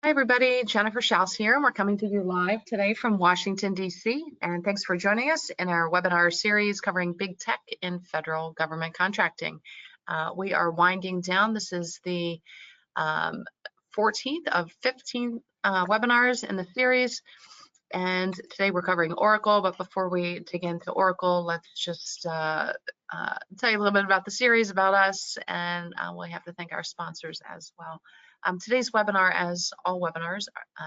Hi, everybody. Jennifer Schaus here, and we're coming to you live today from Washington, D.C. And thanks for joining us in our webinar series covering big tech in federal government contracting. We are winding down. This is the 14th of 15 webinars in the series. And today we're covering Oracle. But before we dig into Oracle, let's just tell you a little bit about the series, about us, and we have to thank our sponsors as well. Today's webinar, as all webinars,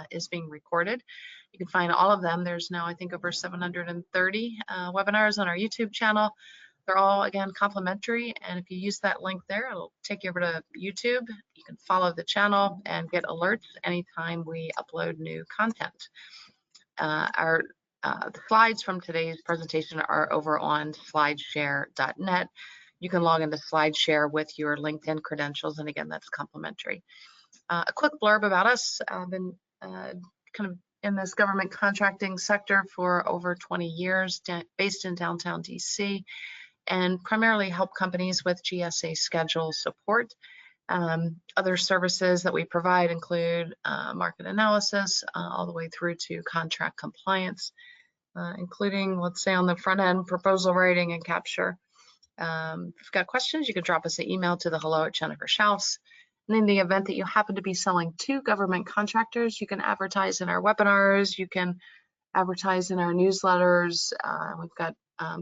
is being recorded. You can find all of them. There's now, I think, over 730 webinars on our YouTube channel. They're all, again, complimentary, and if you use that link there, it'll take you over to YouTube. You can follow the channel and get alerts anytime we upload new content. Our slides from today's presentation are over on slideshare.net. You can log into SlideShare with your LinkedIn credentials, and again, that's complimentary. A quick blurb about us. I've been kind of in this government contracting sector for over 20 years, based in downtown DC, and primarily help companies with GSA schedule support. Other services that we provide include market analysis all the way through to contract compliance, including, let's say, on the front end, proposal writing and capture. If you've got questions, you can drop us an email to the hello@Jennifer And in the event that you happen to be selling to government contractors, you can advertise in our webinars, you can advertise in our newsletters. We've got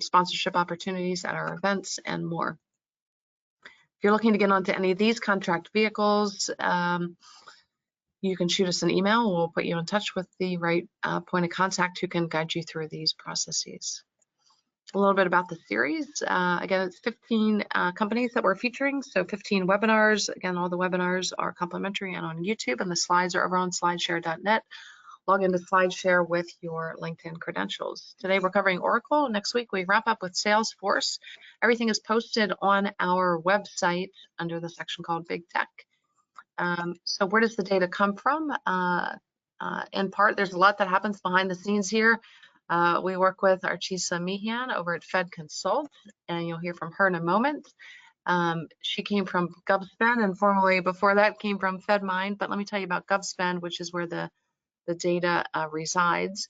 sponsorship opportunities at our events and more. If you're looking to get onto any of these contract vehicles, you can shoot us an email. We'll put you in touch with the right point of contact who can guide you through these processes. A little bit about the series. Again, it's 15 companies that we're featuring, so 15 webinars. Again, all the webinars are complimentary and on YouTube, and the slides are over on slideshare.net. Log into SlideShare with your LinkedIn credentials. Today we're covering Oracle. Next week we wrap up with Salesforce. Everything is posted on our website under the section called Big Tech. So where does the data come from? In part, there's a lot that happens behind the scenes here. We work with Archisa Meehan over at Fed Consult, and you'll hear from her in a moment. She came from GovSpend, and formerly before that came from FedMind, but let me tell you about GovSpend, which is where the data resides.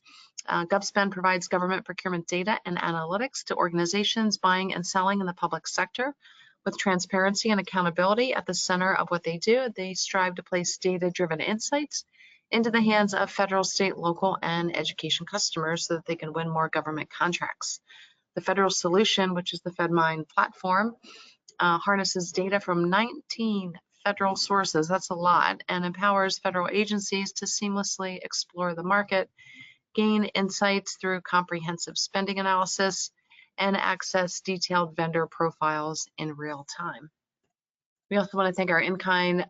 GovSpend provides government procurement data and analytics to organizations buying and selling in the public sector. With transparency and accountability at the center of what they do, they strive to place data-driven insights into the hands of federal, state, local, and education customers so that they can win more government contracts. The federal solution, which is the FedMind platform, harnesses data from 19 federal sources, that's a lot, and empowers federal agencies to seamlessly explore the market, gain insights through comprehensive spending analysis, and access detailed vendor profiles in real time. We also want to thank our in-kind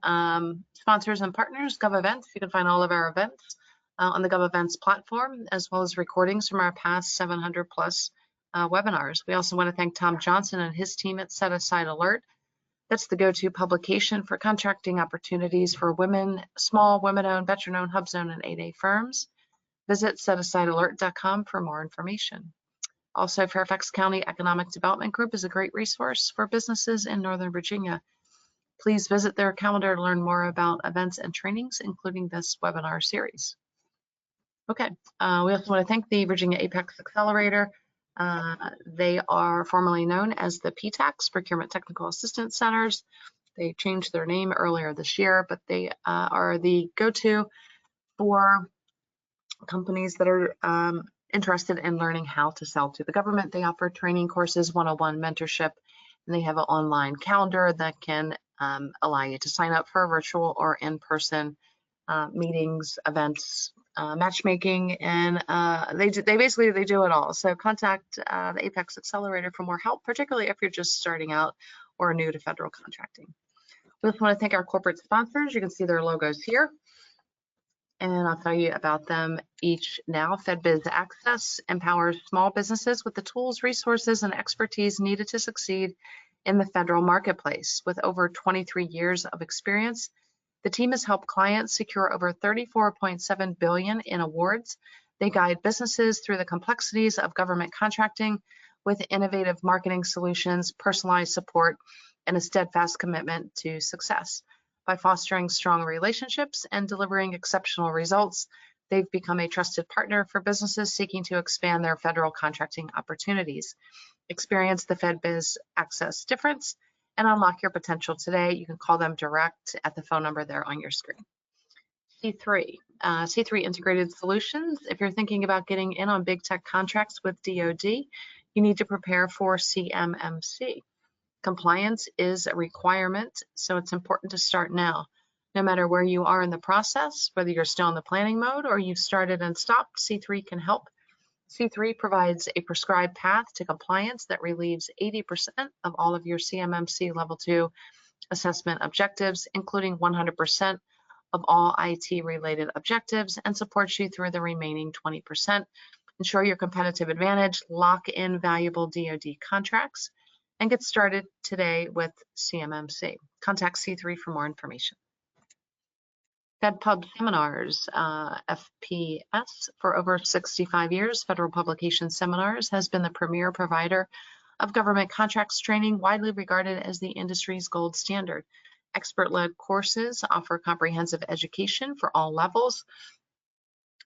sponsors and partners, GovEvents. You can find all of our events on the GovEvents platform, as well as recordings from our past 700 plus webinars. We also want to thank Tom Johnson and his team at Set Aside Alert. That's the go-to publication for contracting opportunities for women, small, women-owned, veteran-owned, hub-zone, and 8A firms. Visit setasidealert.com for more information. Also, Fairfax County Economic Development Group is a great resource for businesses in Northern Virginia. Please visit their calendar to learn more about events and trainings, including this webinar series. Okay, we also want to thank the Virginia Apex Accelerator. They are formerly known as the PTACs, Procurement Technical Assistance Centers. They changed their name earlier this year, but they are the go-to for companies that are interested in learning how to sell to the government. They offer training courses, one-on-one mentorship, and they have an online calendar that can allow you to sign up for virtual or in-person meetings, events, matchmaking, and they do it all. So contact the Apex Accelerator for more help, particularly if you're just starting out or new to federal contracting. We also want to thank our corporate sponsors. You can see their logos here, and I'll tell you about them each now. FedBiz Access empowers small businesses with the tools, resources, and expertise needed to succeed in the federal marketplace. With over 23 years of experience, the team has helped clients secure over $34.7 billion in awards. They guide businesses through the complexities of government contracting with innovative marketing solutions, personalized support, and a steadfast commitment to success. By fostering strong relationships and delivering exceptional results, they've become a trusted partner for businesses seeking to expand their federal contracting opportunities. Experience the FedBiz Access difference and unlock your potential today. You can call them direct at the phone number there on your screen. C3 Integrated Solutions. If you're thinking about getting in on big tech contracts with DoD, you need to prepare for CMMC. Compliance is a requirement, so it's important to start now. No matter where you are in the process, whether you're still in the planning mode or you've started and stopped, C3 can help. C3 provides a prescribed path to compliance that relieves 80% of all of your CMMC Level 2 assessment objectives, including 100% of all IT-related objectives, and supports you through the remaining 20%. Ensure your competitive advantage, lock in valuable DoD contracts, and get started today with CMMC. Contact C3 for more information. FedPub Seminars, FPS, for over 65 years, Federal Publication Seminars has been the premier provider of government contracts training, widely regarded as the industry's gold standard. Expert-led courses offer comprehensive education for all levels,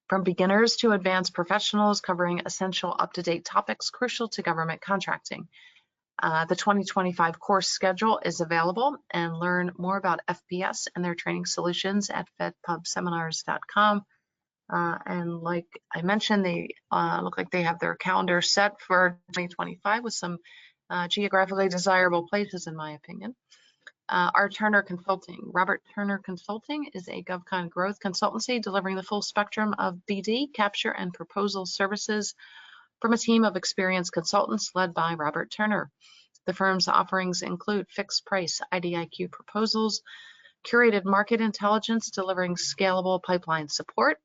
from beginners to advanced professionals, covering essential up-to-date topics crucial to government contracting. The 2025 course schedule is available, and learn more about FPS and their training solutions at fedpubseminars.com. And like I mentioned, they look like they have their calendar set for 2025 with some geographically desirable places, in my opinion. R. Turner Consulting. Robert Turner Consulting is a GovCon growth consultancy delivering the full spectrum of BD, capture, and proposal services from a team of experienced consultants led by Robert Turner. The firm's offerings include fixed price IDIQ proposals, curated market intelligence delivering scalable pipeline support,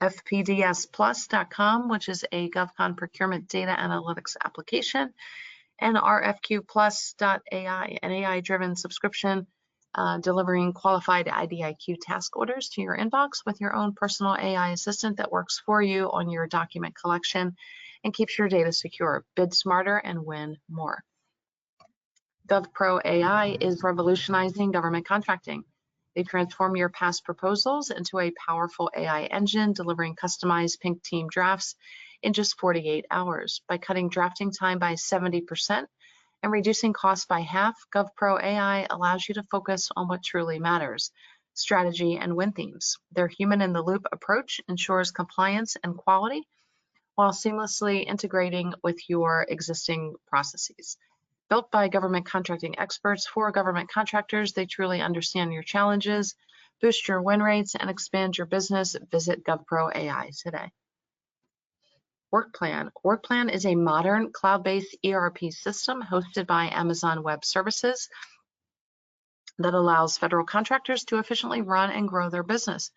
fpdsplus.com, which is a GovCon procurement data analytics application, and rfqplus.ai, an AI-driven subscription delivering qualified IDIQ task orders to your inbox with your own personal AI assistant that works for you on your document collection and keeps your data secure. Bid smarter and win more. GovPro AI is revolutionizing government contracting. They transform your past proposals into a powerful AI engine, delivering customized pink team drafts in just 48 hours. By cutting drafting time by 70% and reducing costs by half, GovPro AI allows you to focus on what truly matters: strategy and win themes. Their human-in-the-loop approach ensures compliance and quality while seamlessly integrating with your existing processes. Built by government contracting experts for government contractors, they truly understand your challenges, boost your win rates, and expand your business. Visit GovPro AI today. WorkPlan. WorkPlan is a modern cloud-based ERP system hosted by Amazon Web Services that allows federal contractors to efficiently run and grow their business.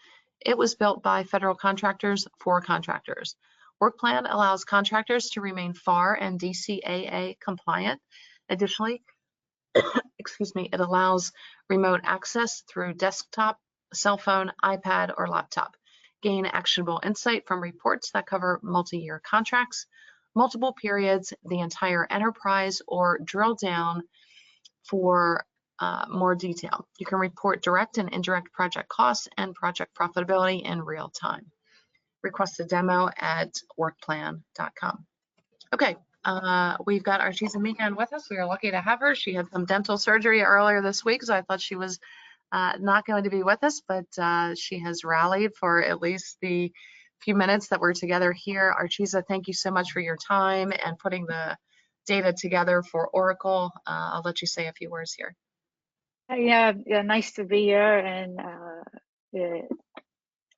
It was built by federal contractors for contractors. WorkPlan allows contractors to remain FAR and DCAA compliant. Additionally, it allows remote access through desktop, cell phone, iPad, or laptop. Gain actionable insight from reports that cover multi-year contracts, multiple periods, the entire enterprise, or drill down for more detail. You can report direct and indirect project costs and project profitability in real time. Request a demo at workplan.com. Okay, we've got Archiza Meehan with us. We are lucky to have her. She had some dental surgery earlier this week, so I thought she was not going to be with us, but she has rallied for at least the few minutes that we're together here. Archiza, thank you so much for your time and putting the data together for Oracle. I'll let you say a few words here. Yeah, nice to be here, and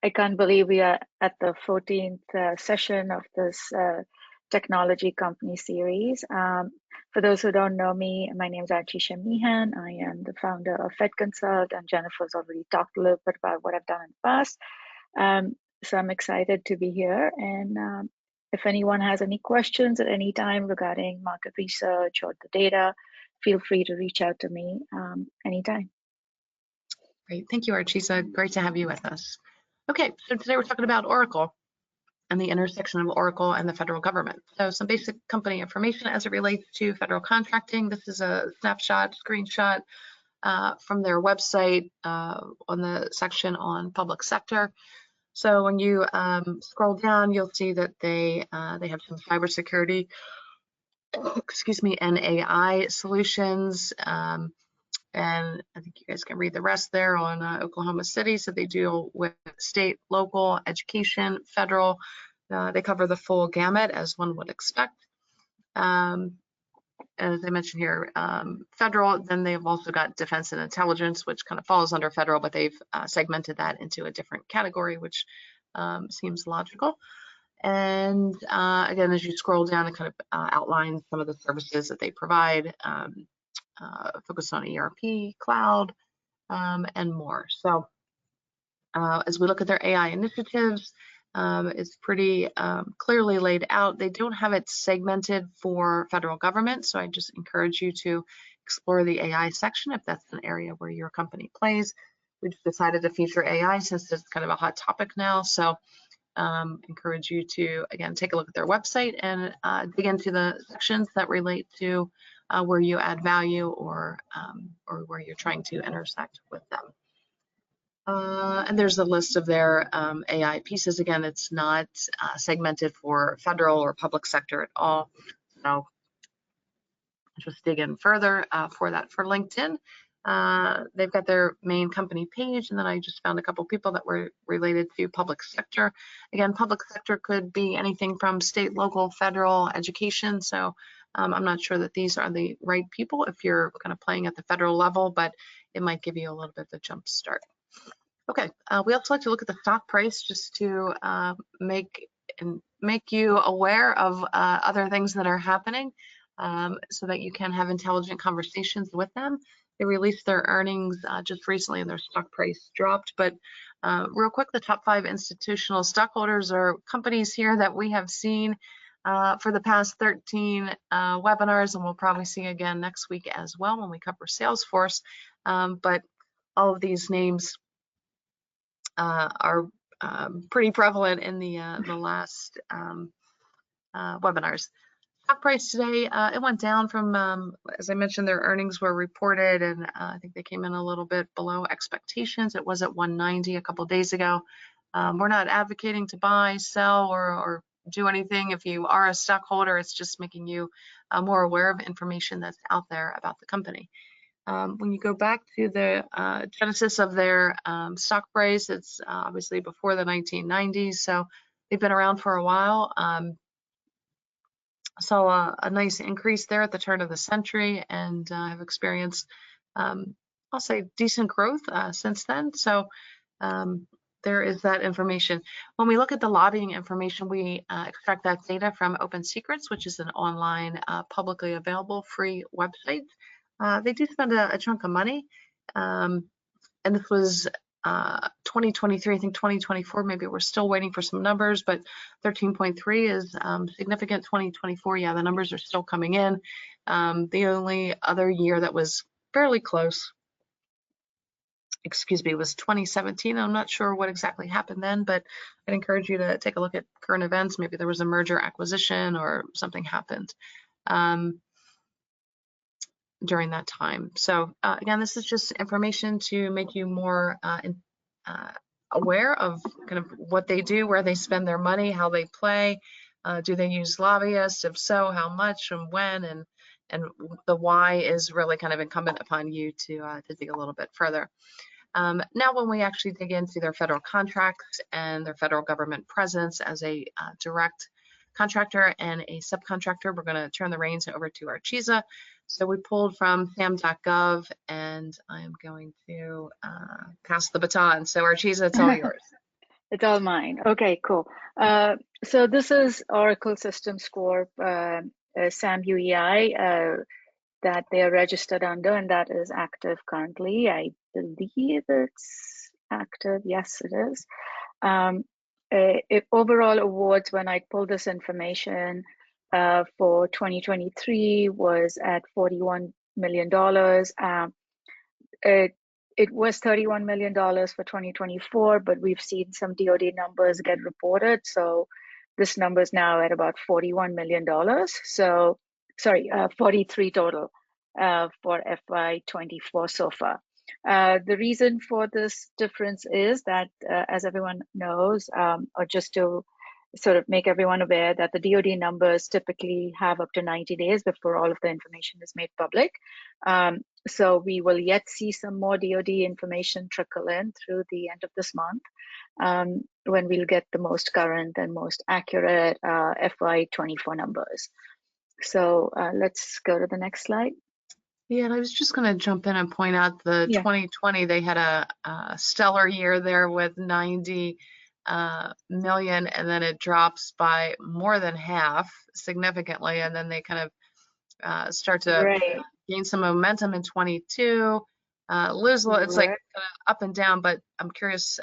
I can't believe we are at the 14th session of this technology company series. For those who don't know me, my name is Archiza Meehan. I am the founder of FedConsult, and Jennifer's already talked a little bit about what I've done in the past. So I'm excited to be here, and if anyone has any questions at any time regarding market research or the data, feel free to reach out to me anytime. Great, thank you, Archiza. Great to have you with us. Okay, so today we're talking about Oracle and the intersection of Oracle and the federal government. So some basic company information as it relates to federal contracting. This is a snapshot, screenshot from their website on the section on public sector. So when you scroll down, you'll see that they have some cybersecurity, excuse me, and AI solutions. And I think you guys can read the rest there on Oklahoma City. So they deal with state, local, education, federal. They cover the full gamut, as one would expect. As I mentioned here, federal, then they've also got defense and intelligence, which kind of falls under federal, but they've segmented that into a different category, which seems logical. And again, as you scroll down, it kind of outlines some of the services that they provide, focused on ERP, cloud, and more. So as we look at their AI initiatives, it's pretty clearly laid out. They don't have it segmented for federal government, so I just encourage you to explore the AI section if that's an area where your company plays. We just decided to feature AI since it's kind of a hot topic now, so encourage you to, again, take a look at their website and dig into the sections that relate to where you add value or where you're trying to intersect with them. And there's a list of their AI pieces. Again, it's not segmented for federal or public sector at all. So just dig in further for that. For LinkedIn, they've got their main company page, and then I just found a couple people that were related to public sector. Again, public sector could be anything from state, local, federal, education. So I'm not sure that these are the right people if you're kind of playing at the federal level, but it might give you a little bit of a jump start. Okay, we also like to look at the stock price just to make you aware of other things that are happening so that you can have intelligent conversations with them. They released their earnings just recently and their stock price dropped, but real quick, the top 5 institutional stockholders are companies here that we have seen for the past 13 webinars, and we'll probably see again next week as well when we cover Salesforce. But all of these names are pretty prevalent in the last webinars. Stock price today, it went down from, as I mentioned, their earnings were reported, and I think they came in a little bit below expectations. It was at 190 a couple days ago. We're not advocating to buy, sell, or do anything. If you are a stockholder, it's just making you more aware of information that's out there about the company. When you go back to the genesis of their stock price, it's obviously before the 1990s, so they've been around for a while. Saw a nice increase there at the turn of the century and have experienced, I'll say, decent growth since then. So there is that information. When we look at the lobbying information, we extract that data from Open Secrets, which is an online, publicly available free website. They do spend a chunk of money, and this was 2023. I think 2024, maybe we're still waiting for some numbers, but 13.3 is significant. 2024, yeah, the numbers are still coming in. The only other year that was fairly close, excuse me, was 2017. I'm not sure what exactly happened then, but I'd encourage you to take a look at current events. Maybe there was a merger acquisition or something happened during that time. So again, this is just information to make you more aware of kind of what they do, where they spend their money, how they play. Do they use lobbyists? If so, how much and when? And the why is really kind of incumbent upon you to dig a little bit further. Now, when we actually dig into their federal contracts and their federal government presence as a direct contractor and a subcontractor, we're going to turn the reins over to Archiza. So we pulled from sam.gov, and I am going to pass the baton. So Archiza, it's all yours. It's all mine. Okay, cool. So this is Oracle Systems Corp, SAM UEI, that they are registered under, and that is active currently. I believe it's active. Yes, it is. Overall awards, when I pulled this information for 2023, was at $41 million. It was $31 million for 2024, but we've seen some DoD numbers get reported. So this number is now at about $41 million. So, sorry, 43 total. for FY24 so far. The reason for this difference is that, as everyone knows, or just to sort of make everyone aware, that the DoD numbers typically have up to 90 days before all of the information is made public. So we will yet see some more DoD information trickle in through the end of this month, when we'll get the most current and most accurate FY24 numbers. So let's go to the next slide. Yeah, and I was just going to jump in and point out the 2020, they had a stellar year there with 90 million, and then it drops by more than half significantly, and then they kind of start to gain some momentum in 22, lose a little. It's like kind of up and down, but I'm curious.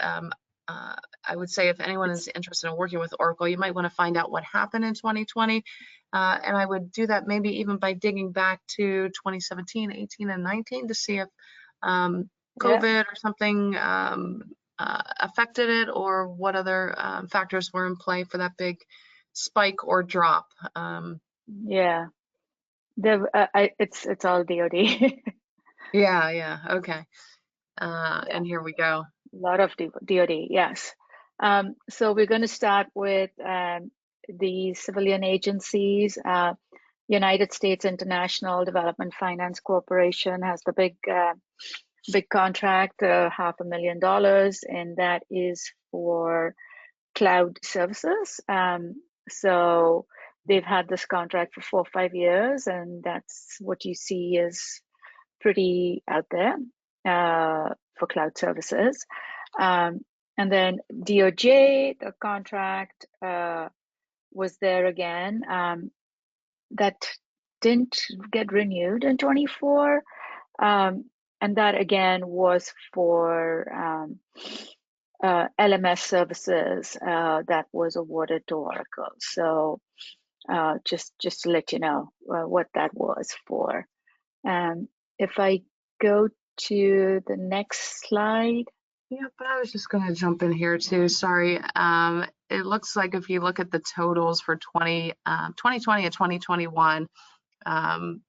I would say if anyone is interested in working with Oracle, you might want to find out what happened in 2020. And I would do that maybe even by digging back to 2017, 18, and 19 to see if COVID or something affected it, or what other factors were in play for that big spike or drop. It's all DoD. Yeah, okay. And here we go. A lot of DoD, yes. So we're going to start with the civilian agencies. United States International Development Finance Corporation has the big contract, $500,000, and that is for cloud services. So they've had this contract for 4 or 5 years, and that's what you see is pretty out there for cloud services. And then DOJ, the contract was there again. That didn't get renewed in 24. And that again was for LMS services that was awarded to Oracle. So just to let you know what that was for. If I go to the next slide. Yeah, but I was just going to jump in here too. Sorry. It looks like if you look at the totals for 2020 and 2021, and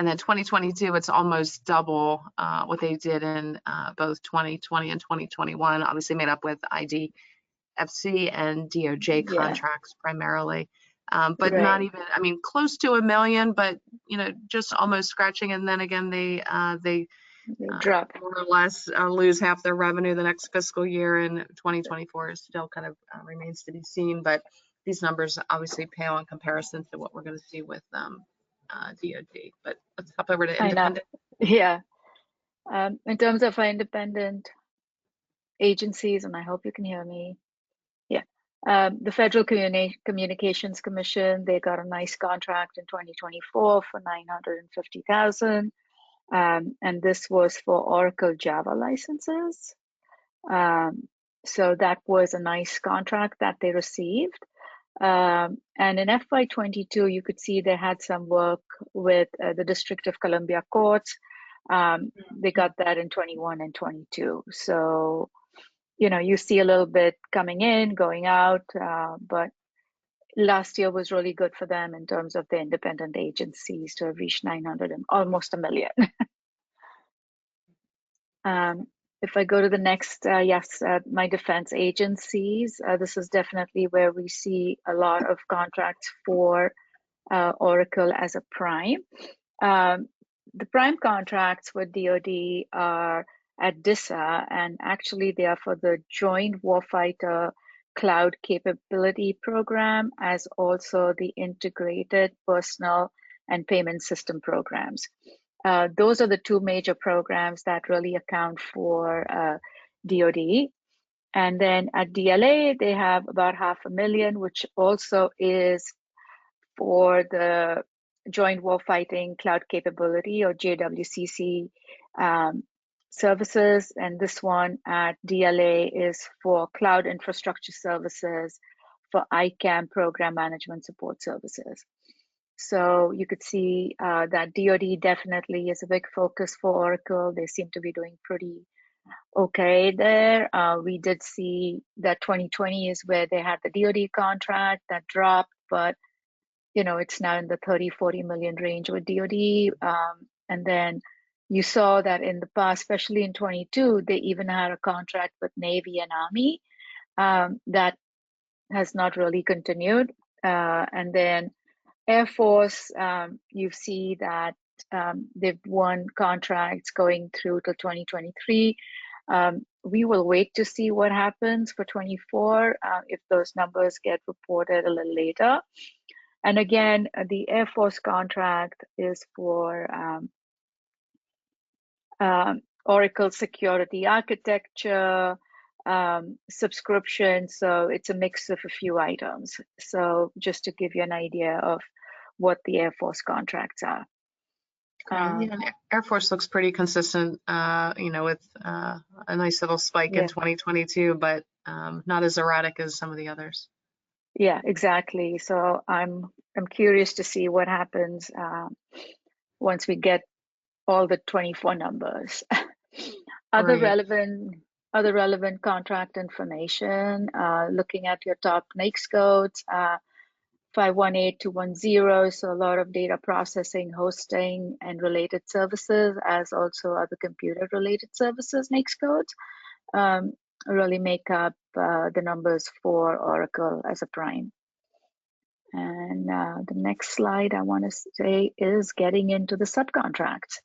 then 2022, it's almost double what they did in both 2020 and 2021, obviously made up with IDFC and DOJ contracts primarily. But not even, I mean, close to $1 million, but, just almost scratching. And then again, they drop more or less lose half their revenue the next fiscal year, and 2024 is still kind of remains to be seen. But these numbers obviously pale in comparison to what we're going to see with DoD. But let's hop over to independent. Yeah. In terms of our independent agencies, and I hope you can hear me. Yeah. The Federal Communications Commission, they got a nice contract in 2024 for $950,000. And this was for Oracle Java licenses. So that was a nice contract that they received. And in FY22, you could see they had some work with the District of Columbia courts. They got that in 21 and 22. So, you see a little bit coming in, going out, but last year was really good for them in terms of the independent agencies to have reached 900 and almost $1 million. If I go to the next, my defense agencies, this is definitely where we see a lot of contracts for Oracle as a prime. The prime contracts with DoD are at DISA, and actually they are for the Joint Warfighter Cloud Capability Program, as also the Integrated Personnel and Payment System programs. Those are the two major programs that really account for DoD. And then at DLA, they have about $500,000, which also is for the Joint Warfighting Cloud Capability, or JWCC services. And this one at DLA is for Cloud Infrastructure Services for ICAM Program Management Support Services. So you could see that DoD definitely is a big focus for Oracle. They seem to be doing pretty okay there. We did see that 2020 is where they had the DoD contract that dropped, but it's now in the 30-40 million range with DoD. And then you saw that in the past, especially in 22, they even had a contract with Navy and Army that has not really continued. And then Air Force, you see that they've won contracts going through to 2023. We will wait to see what happens for 24 if those numbers get reported a little later. And again, the Air Force contract is for Oracle Security Architecture, subscription. So it's a mix of a few items. So just to give you an idea of what the Air Force contracts are. Yeah, and Air Force looks pretty consistent, with a nice little spike in 2022, but not as erratic as some of the others. Yeah, exactly. So I'm curious to see what happens once we get all the 24 numbers. Other relevant contract information, looking at your top NAICS codes, 518210, so a lot of data processing, hosting, and related services, as also other computer-related services NAICS codes, really make up the numbers for Oracle as a prime. And the next slide I want to say is getting into the subcontracts.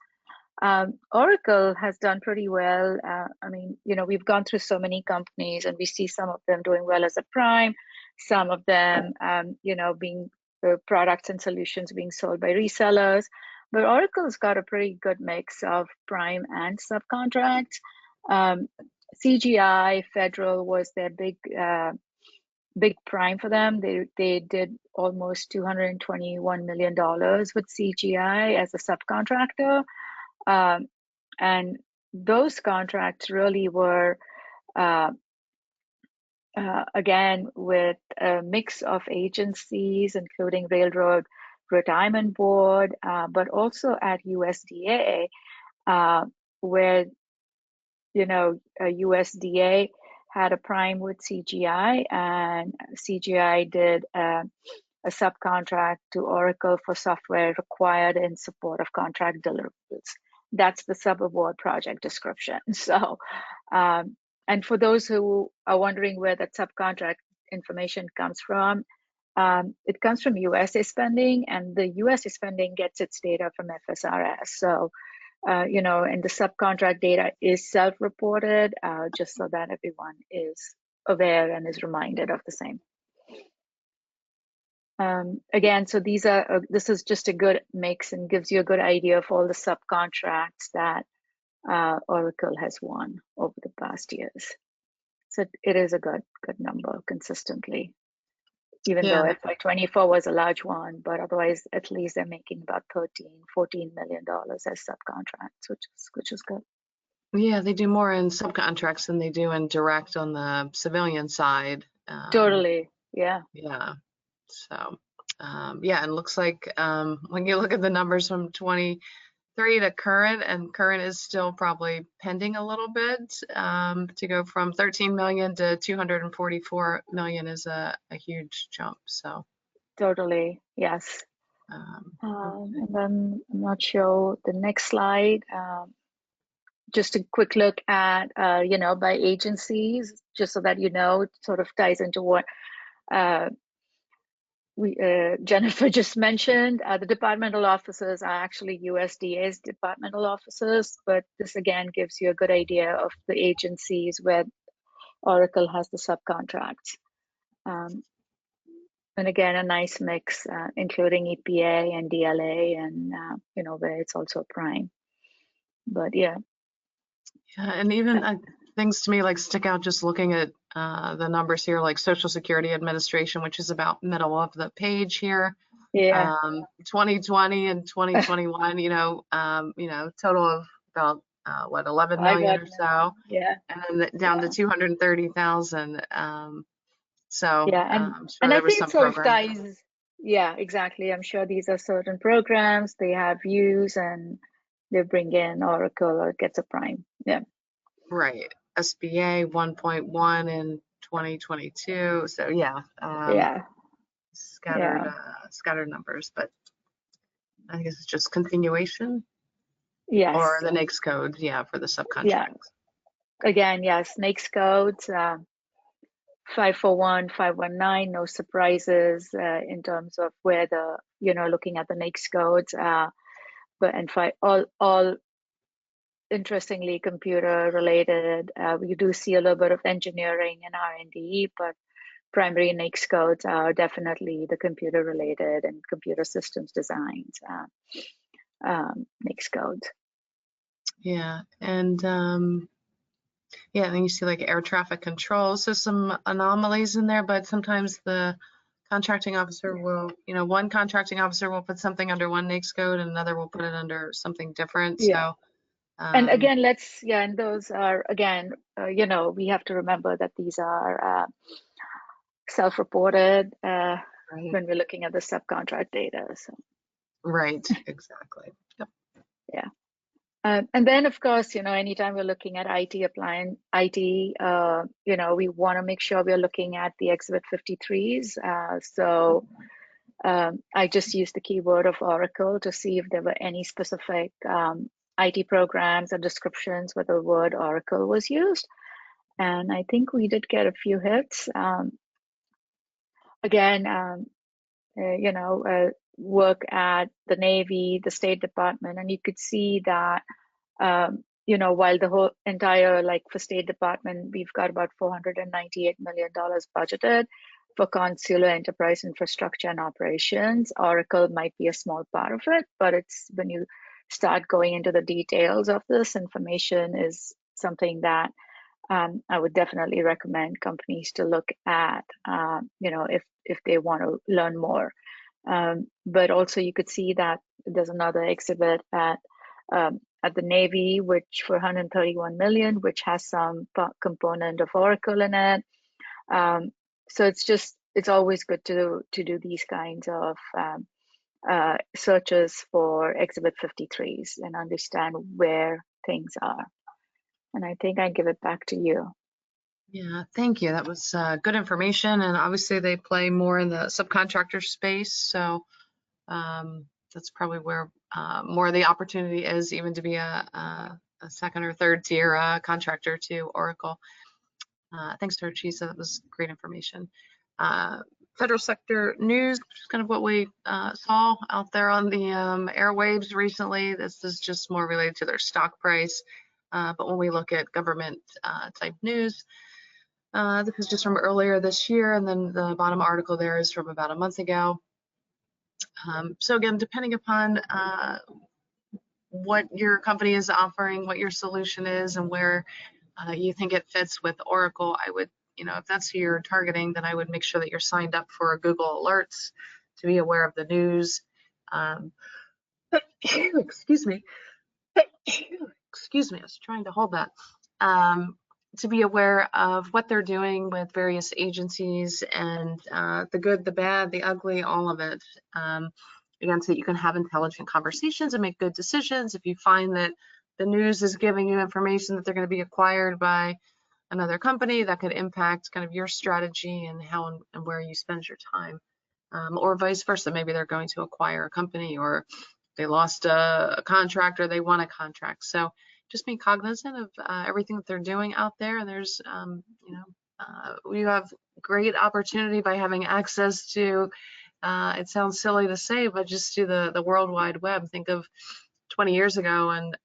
Oracle has done pretty well. I mean, we've gone through so many companies and we see some of them doing well as a prime, some of them, being products and solutions being sold by resellers. But Oracle's got a pretty good mix of prime and subcontracts. CGI Federal was their big prime for them. They did almost $221 million with CGI as a subcontractor. And those contracts really were, again, with a mix of agencies, including Railroad Retirement Board, but also at USDA, where, USDA had a prime with CGI, and CGI did a subcontract to Oracle for software required in support of contract deliverables. That's the subaward project description. So, and for those who are wondering where that subcontract information comes from, it comes from USA spending, and the USA spending gets its data from FSRS. So, and the subcontract data is self-reported, just so that everyone is aware and is reminded of the same. Again, so this is just a good mix and gives you a good idea of all the subcontracts that Oracle has won over the past years. So it is a good number consistently, even though FY24 was a large one, but otherwise at least they're making about $13-14 million as subcontracts, which is good. Yeah, they do more in subcontracts than they do in direct on the civilian side. Totally, yeah. Yeah. So, and it looks like when you look at the numbers from 23 to current, and current is still probably pending a little bit, to go from 13 million to 244 million is a huge jump. So, totally, yes. And then I'm not sure the next slide. Just a quick look at, by agencies, just so that it sort of ties into what Jennifer just mentioned. The departmental officers are actually USDA's departmental officers, but this again gives you a good idea of the agencies where Oracle has the subcontracts. And again, a nice mix, including EPA and DLA, and where it's also prime. But yeah. Yeah, and even things to me like stick out just looking at the numbers here, like Social Security Administration, which is about middle of the page here. Yeah. 2020 and 2021, total of about 11 million or so. Yeah. And then down to 230,000. So yeah, and I think it sort of ties. Yeah, exactly. I'm sure these are certain programs. They have views and they bring in Oracle or it gets a prime. Yeah. Right. SBA 1.1 in 2022. So yeah. Scattered numbers, but I guess it's just continuation. Or Yes. the NAICS code, yeah, for the Yeah. subcontracts. Again, yes. NAICS codes, 541, 519. No surprises in terms of where the looking at the NAICS codes. But and all interestingly computer related. We do see a little bit of engineering and R&D, but primary NAICS codes are definitely the computer related and computer systems designs, NAICS codes. Yeah, and yeah, and then you see like air traffic control. So some anomalies in there, but sometimes the contracting officer will, one contracting officer will put something under one NAICS code and another will put it under something different. Yeah. So, And again, and those are, again, we have to remember that these are self-reported right, when we're looking at the subcontract data. So, right, exactly. Yep. yeah. And then, of course, anytime we're looking at IT IT, we want to make sure we're looking at the Exhibit 53s. So I just used the keyword of Oracle to see if there were any specific IT programs or descriptions where the word Oracle was used. And I think we did get a few hits. Again, work at the Navy, the State Department, and you could see that, while the whole entire, like for State Department, we've got about $498 million budgeted for consular enterprise infrastructure and operations. Oracle might be a small part of it, but it's when you start going into the details of this information is something that I would definitely recommend companies to look at, if they want to learn more. But also you could see that there's another exhibit at the Navy, which for 131 million, which has some component of Oracle in it. So it's always good to do these kinds of searches for exhibit 53s and understand where things are. And I think I give it back to you. Yeah, thank you. That was good information. And obviously they play more in the subcontractor space. So that's probably where more of the opportunity is, even to be a second or third tier contractor to Oracle. Thanks to Archisa, that was great information. Federal sector news, kind of what we saw out there on the airwaves recently. This is just more related to their stock price. But when we look at government type news, this is just from earlier this year, and then the bottom article there is from about a month ago. So again, depending upon what your company is offering, what your solution is, and where you think it fits with Oracle, I would, if that's who you're targeting, then I would make sure that you're signed up for Google Alerts to be aware of the news. Excuse me. Excuse me, I was trying to hold that. To be aware of what they're doing with various agencies and the good, the bad, the ugly, all of it. Again, so that you can have intelligent conversations and make good decisions. If you find that the news is giving you information that they're going to be acquired by another company, that could impact kind of your strategy and how and where you spend your time. Or vice versa, maybe they're going to acquire a company, or they lost a contract, or they won a contract. So just be cognizant of everything that they're doing out there. And there's, we have great opportunity by having access to, it sounds silly to say, but just to the World Wide Web. Think of 20 years ago, and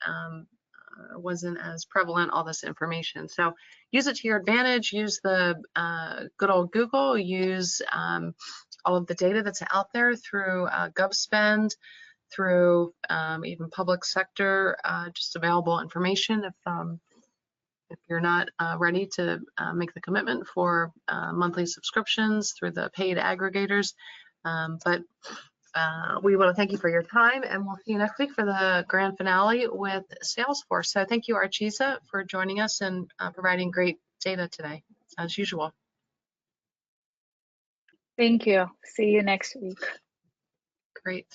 wasn't as prevalent, all this information. So use it to your advantage. Use the good old Google. Use all of the data that's out there through GovSpend, through even public sector, just available information. If you're not ready to make the commitment for monthly subscriptions through the paid aggregators. But we want to thank you for your time, and we'll see you next week for the grand finale with Salesforce. So thank you, Archisa, for joining us and providing great data today, as usual. Thank you. See you next week. Great.